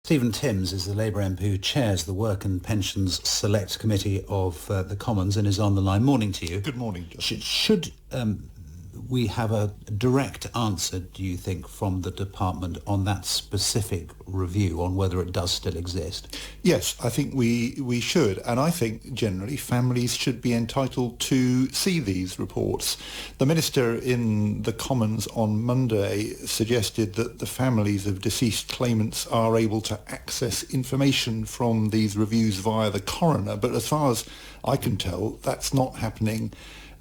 Stephen Timms is the Labour MP who chairs the Work and Pensions Select Committee of the Commons and is on the line. Morning to you. Good morning, Justin. Should we have a direct answer, do you think, from the department on that specific review, on whether it does still exist? Yes, I think we should, and I think generally families should be entitled to see these reports. The Minister in the Commons on Monday suggested that the families of deceased claimants are able to access information from these reviews via the coroner, but as far as I can tell, that's not happening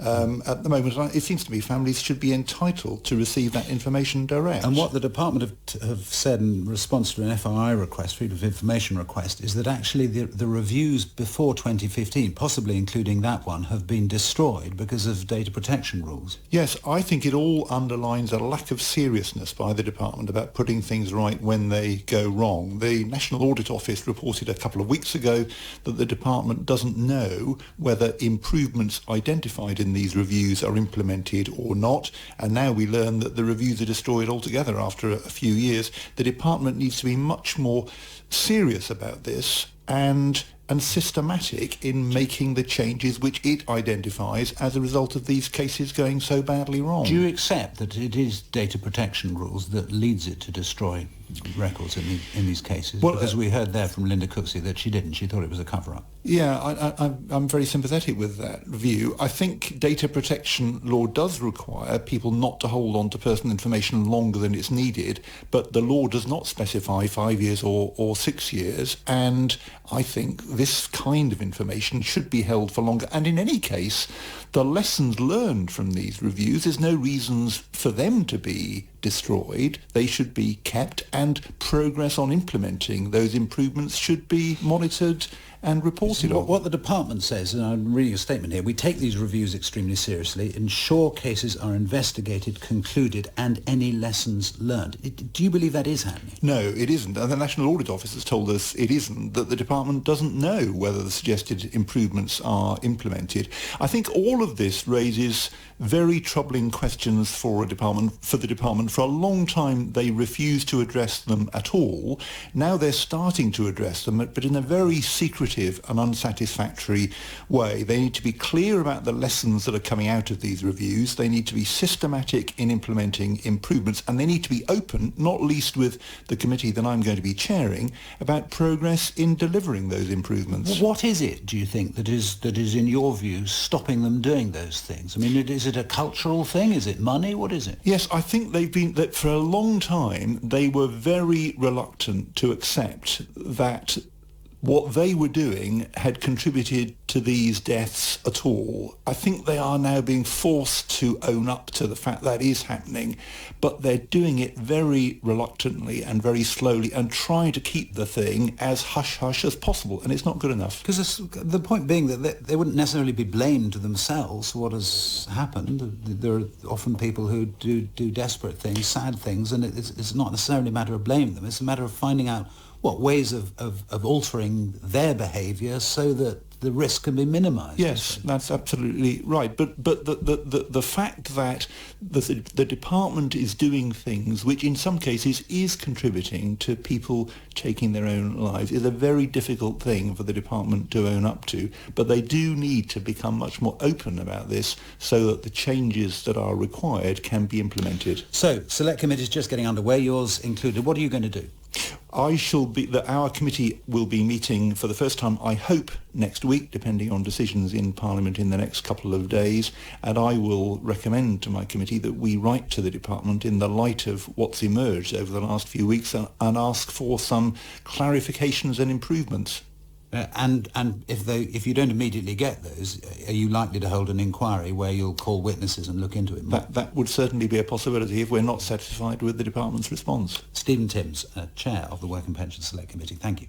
at the moment. It seems to me families should be entitled to receive that information direct. And what the department have said in response to an FOI request, Freedom of Information request, is that actually the reviews before 2015, possibly including that one, have been destroyed because of data protection rules. Yes, I think it all underlines a lack of seriousness by the department about putting things right when they go wrong. The National Audit Office reported a couple of weeks ago that the department doesn't know whether improvements identified in these reviews are implemented or not, and now we learn that the reviews are destroyed altogether after a few years. The department needs to be much more serious about this and systematic in making the changes which it identifies as a result of these cases going so badly wrong. Do you accept that it is data protection rules that leads it to destroy records in these cases? Well, because we heard there from Linda Cooksey that she didn't. She thought it was a cover-up. Yeah, I'm very sympathetic with that view. I think data protection law does require people not to hold on to personal information longer than it's needed, but the law does not specify 5 years or 6 years, and I think this kind of information should be held for longer. And in any case, the lessons learned from these reviews, there's no reasons for them to be destroyed. They should be kept, and progress on implementing those improvements should be monitored and reported on. What the department says, and I'm reading a statement here, we take these reviews extremely seriously, ensure cases are investigated, concluded, and any lessons learned. Do you believe that is happening? No, it isn't. And the National Audit Office has told us it isn't, that the department doesn't know whether the suggested improvements are implemented. I think all of this raises very troubling questions for the department. For a long time, they refused to address them at all. Now they're starting to address them, but in a very secretive and unsatisfactory way. They need to be clear about the lessons that are coming out of these reviews. They need to be systematic in implementing improvements, and they need to be open, not least with the committee that I'm going to be chairing, about progress in delivering those improvements. What is it, do you think, that is in your view stopping them doing those things? I mean, is it a cultural thing? Is it money? What is it? Yes, I think that for a long time they were very reluctant to accept that what they were doing had contributed to these deaths at all. I think they are now being forced to own up to the fact that is happening, but they're doing it very reluctantly and very slowly and trying to keep the thing as hush-hush as possible, and it's not good enough. Because the point being that they wouldn't necessarily be blamed themselves for what has happened. There are often people who do desperate things, sad things, and it's not necessarily a matter of blaming them. It's a matter of finding out what ways of altering their behaviour so that the risk can be minimised. Yes, that's absolutely right. But the fact that the department is doing things which in some cases is contributing to people taking their own lives is a very difficult thing for the department to own up to. But they do need to become much more open about this so that the changes that are required can be implemented. So, Select Committee is just getting underway, yours included. What are you going to do? Our committee will be meeting for the first time, I hope, next week, depending on decisions in Parliament in the next couple of days, and I will recommend to my committee that we write to the department in the light of what's emerged over the last few weeks and ask for some clarifications and improvements. And if you don't immediately get those, are you likely to hold an inquiry where you'll call witnesses and look into it? That would certainly be a possibility if we're not satisfied with the department's response. Stephen Timms, Chair of the Work and Pensions Select Committee. Thank you.